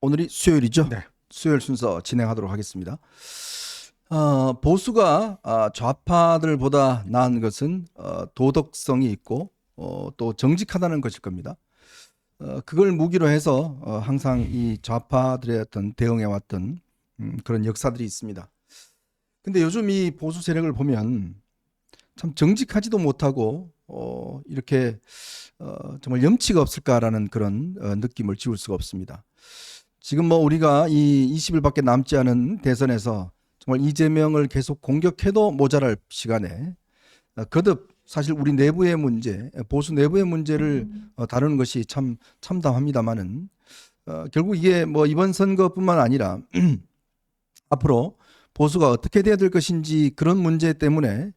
오늘이 수요일이죠. 네. 수요일 순서 진행하도록 하겠습니다. 보수가 좌파들보다 나은 것은 도덕성이 있고 또 정직하다는 것일 겁니다. 그걸 무기로 해서 항상 이 좌파들의 어떤 대응해왔던 그런 역사들이 있습니다. 근데 요즘 이 보수 세력을 보면 참 정직하지도 못하고 이렇게 정말 염치가 없을까라는 그런 느낌을 지울 수가 없습니다. 지금 뭐 우리가 이 20일밖에 남지 않은 대선에서 정말 이재명을 계속 공격해도 모자랄 시간에 거듭 사실 우리 내부의 문제, 보수 내부의 문제를 다루는 것이 참 참담합니다만은 결국 이게 뭐 이번 선거뿐만 아니라 앞으로 보수가 어떻게 돼야 될 것인지 그런 문제 때문에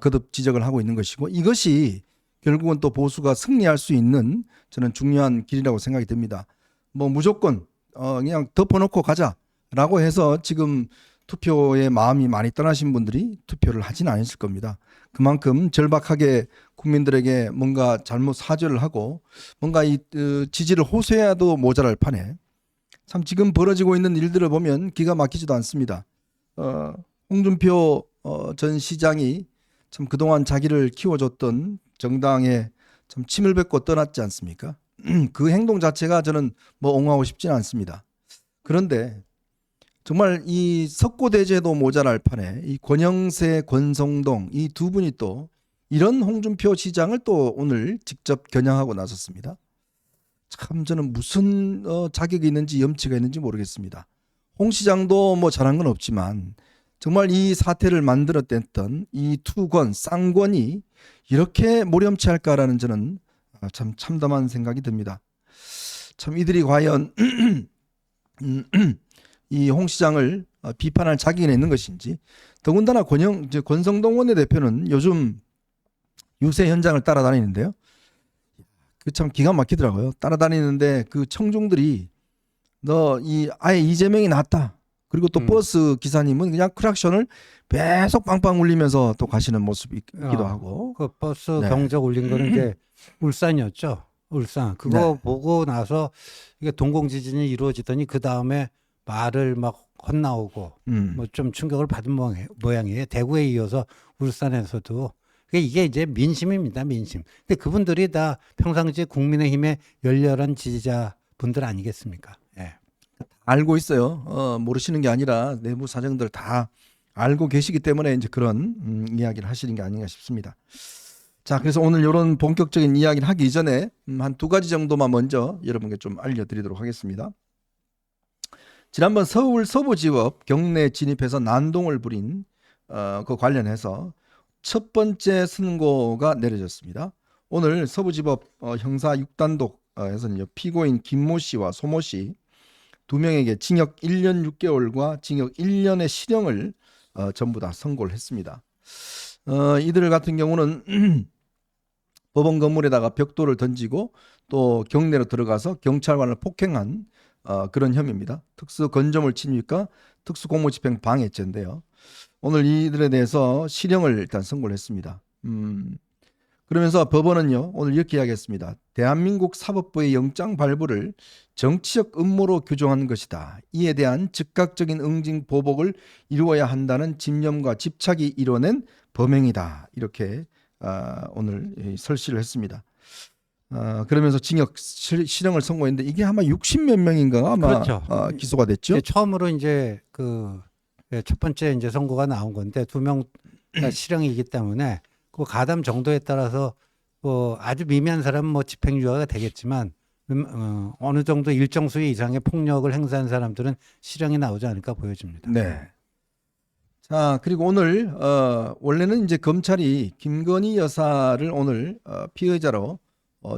거듭 지적을 하고 있는 것이고, 이것이 결국은 또 보수가 승리할 수 있는 저는 중요한 길이라고 생각이 듭니다. 뭐 무조건 그냥 덮어놓고 가자라고 해서 지금 투표에 마음이 많이 떠나신 분들이 투표를 하진 않으실 겁니다. 그만큼 절박하게 국민들에게 뭔가 잘못 사죄를 하고 뭔가 이 지지를 호소해야도 모자랄 판에 참 지금 벌어지고 있는 일들을 보면 기가 막히지도 않습니다. 홍준표 전 시장이 참 그동안 자기를 키워줬던 정당에 참 침을 뱉고 떠났지 않습니까? 그 행동 자체가 저는 뭐 옹호하고 싶지는 않습니다. 그런데 정말 이 석고대죄도 모자랄 판에 이 권영세, 권성동 이 두 분이 또 이런 홍준표 시장을 또 오늘 직접 겨냥하고 나섰습니다. 참 저는 무슨 자격이 있는지 염치가 있는지 모르겠습니다. 홍 시장도 뭐 잘한 건 없지만 정말 이 사태를 만들어냈던 이 투권, 쌍권이 이렇게 모렴치할까라는 저는 참 참담한 생각이 듭니다. 참 이들이 과연 이 홍 시장을 비판할 자격이 있는 것인지, 더군다나 권성동 원내대표는 요즘 유세 현장을 따라다니는데요. 그 참 기가 막히더라고요. 따라다니는데 그 청중들이 아예 이재명이 낫다. 그리고 또 버스 기사님은 그냥 크락션을 계속 빵빵 울리면서 또 가시는 모습이기도 하고. 그 버스 네. 경적 울린 거는 이제 울산이었죠. 울산. 그거 네. 보고 나서 이게 동공지진이 이루어지더니 그 다음에 말을 막 헛나오고 뭐 좀 충격을 받은 모양이에요. 대구에 이어서 울산에서도. 이게 이제 민심입니다. 민심. 근데 그분들이 다 평상시에 국민의힘의 열렬한 지지자분들 아니겠습니까? 예. 알고 있어요. 모르시는 게 아니라 내부 사정들 다 알고 계시기 때문에 이제 그런 이야기를 하시는 게 아닌가 싶습니다. 자, 그래서 오늘 이런 본격적인 이야기를 하기 전에 한 두 가지 정도만 먼저 여러분께 좀 알려드리도록 하겠습니다. 지난번 서울 서부지법 경내 진입해서 난동을 부린 그 관련해서 첫 번째 선고가 내려졌습니다. 오늘 서부지법 형사 6단독에서는 피고인 김모 씨와 소모 씨 두 명에게 징역 1년 6개월과 징역 1년의 실형을 전부 다 선고를 했습니다. 이들 같은 경우는 법원 건물에다가 벽돌을 던지고 또 경내로 들어가서 경찰관을 폭행한 그런 혐의입니다. 특수 건조물 침입과 특수 공무집행 방해죄인데요. 오늘 이들에 대해서 실형을 일단 선고를 했습니다. 그러면서 법원은요, 오늘 이렇게 이야기했습니다. 대한민국 사법부의 영장 발부를 정치적 음모로 규정한 것이다. 이에 대한 즉각적인 응징 보복을 이루어야 한다는 집념과 집착이 이뤄낸 범행이다. 이렇게 오늘 설시를 했습니다. 그러면서 징역 실형을 선고했는데 이게 아마 60몇 명인가 아마 그렇죠. 기소가 됐죠. 처음으로 이제 첫 번째 이제 선고가 나온 건데 2명 실형이기 때문에 그 가담 정도에 따라서 아주 미미한 사람은 뭐 집행유예가 되겠지만 어느 정도 일정 수위 이상의 폭력을 행사한 사람들은 실형이 나오지 않을까 보여집니다. 네. 자, 그리고 오늘 원래는 이제 검찰이 김건희 여사를 오늘 피의자로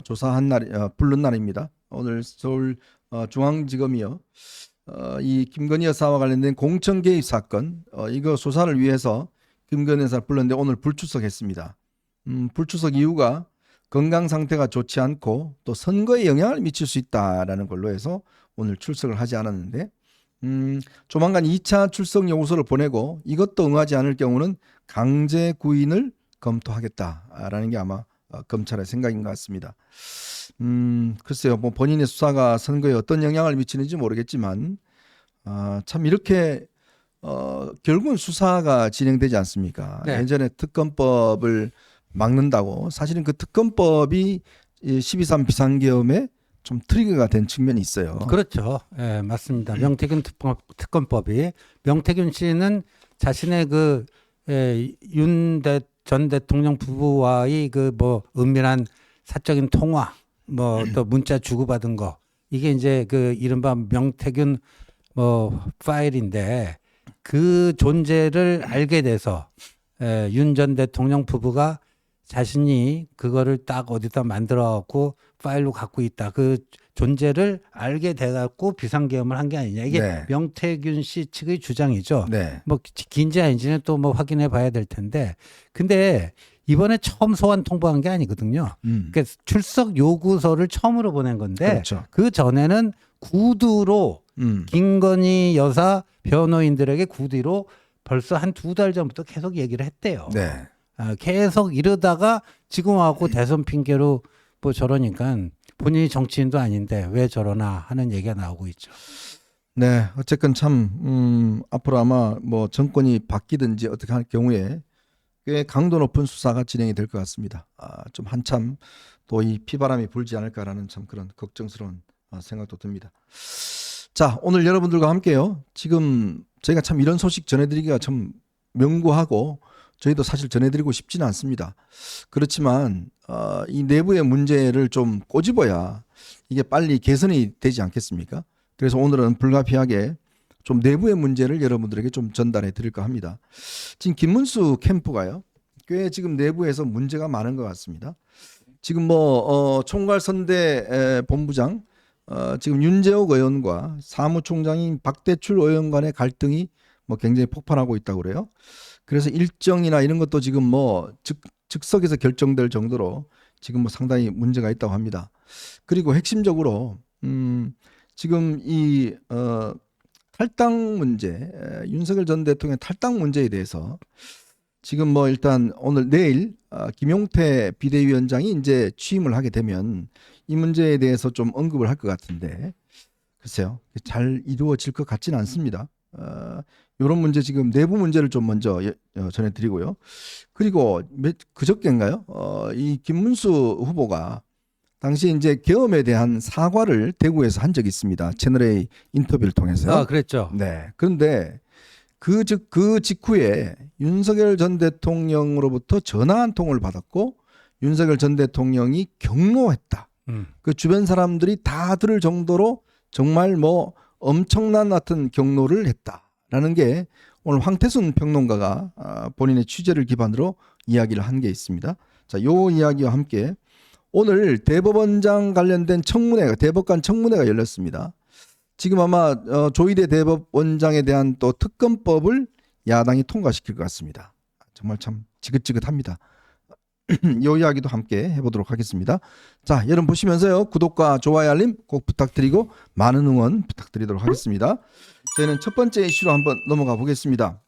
조사한 날, 부른 날입니다. 오늘 서울 중앙지검이요. 이 김건희 여사와 관련된 공천 개입 사건 이거 조사를 위해서 김건희 여사를 불렀는데 오늘 불출석했습니다. 불출석 이유가 건강 상태가 좋지 않고 또 선거에 영향을 미칠 수 있다라는 걸로 해서 오늘 출석을 하지 않았는데 조만간 2차 출석 요구서를 보내고 이것도 응하지 않을 경우는 강제 구인을 검토하겠다라는 게 아마 검찰의 생각인 것 같습니다. 글쎄요, 뭐 본인의 수사가 선거에 어떤 영향을 미치는지 모르겠지만, 참 이렇게 결국은 수사가 진행되지 않습니까? 네. 예전에 특검법을 막는다고 사실은 그 특검법이 이 12.3 비상계엄에 좀 트리거가 된 측면이 있어요. 그렇죠. 예, 맞습니다. 명태균 특검법이 명태균 씨는 자신의 그 윤 전 대통령 부부와의 그 뭐 은밀한 사적인 통화, 뭐 또 문자 주고받은 거 이게 이제 그 이른바 명태균 뭐 파일인데 그 존재를 알게 돼서 윤 전 대통령 부부가 자신이 그거를 딱 어디다 만들어 갖고 파일로 갖고 있다. 그 존재를 알게 돼 갖고 비상계엄을 한 게 아니냐. 이게 네. 명태균 씨 측의 주장이죠. 네. 뭐 긴지 아닌지는 또 뭐 확인해 봐야 될 텐데. 근데 이번에 처음 소환 통보한 게 아니거든요. 그러니까 출석 요구서를 처음으로 보낸 건데 그렇죠. 그 전에는 구두로 김건희 여사 변호인들에게 구두로 벌써 한 2달 전부터 계속 얘기를 했대요. 네. 계속 이러다가 지금 와고 대선 핑계로 뭐 저러니까 본인이 정치인도 아닌데 왜 저러나 하는 얘기가 나오고 있죠. 네, 어쨌건 참 앞으로 아마 뭐 정권이 바뀌든지 어떻게 할 경우에 꽤 강도 높은 수사가 진행이 될 것 같습니다. 좀 한참 또 이 피바람이 불지 않을까라는 참 그런 걱정스러운 생각도 듭니다. 자, 오늘 여러분들과 함께요. 지금 저희가 참 이런 소식 전해드리기가 참 명구하고 저희도 사실 전해드리고 싶지는 않습니다. 그렇지만 이 내부의 문제를 좀 꼬집어야 이게 빨리 개선이 되지 않겠습니까? 그래서 오늘은 불가피하게 좀 내부의 문제를 여러분들에게 좀 전달해 드릴까 합니다. 지금 김문수 캠프가요, 꽤 지금 내부에서 문제가 많은 것 같습니다. 지금 뭐 총괄선대 본부장 지금 윤재옥 의원과 사무총장인 박대출 의원 간의 갈등이 뭐 굉장히 폭발하고 있다고 그래요. 그래서 일정이나 이런 것도 지금 뭐 즉석에서 결정될 정도로 지금 뭐 상당히 문제가 있다고 합니다. 그리고 핵심적으로 지금 이 탈당 문제, 윤석열 전 대통령의 탈당 문제에 대해서 지금 뭐 일단 오늘 내일 김용태 비대위원장이 이제 취임을 하게 되면 이 문제에 대해서 좀 언급을 할 것 같은데 글쎄요, 잘 이루어질 것 같지는 않습니다. 이런 문제 지금 내부 문제를 좀 먼저 전해드리고요. 그리고 그저께인가요? 이 김문수 후보가 당시 이제 계엄에 대한 사과를 대구에서 한 적이 있습니다. 채널A 인터뷰를 통해서요. 그랬죠. 네. 그런데 그 직후에 윤석열 전 대통령으로부터 전화 한 통을 받았고 윤석열 전 대통령이 경로했다. 그 주변 사람들이 다 들을 정도로 정말 뭐 엄청난 같은 경로를 했다라는 게 오늘 황태순 평론가가 본인의 취재를 기반으로 이야기를 한 게 있습니다. 자, 요 이야기와 함께 오늘 대법원장 관련된 청문회가 대법관 청문회가 열렸습니다. 지금 아마 조희대 대법원장에 대한 또 특검법을 야당이 통과시킬 것 같습니다. 정말 참 지긋지긋합니다. 이 이야기도 함께 해보도록 하겠습니다. 자, 여러분 보시면서요, 구독과 좋아요 알림 꼭 부탁드리고 많은 응원 부탁드리도록 하겠습니다. 저희는 첫 번째 이슈로 한번 넘어가 보겠습니다.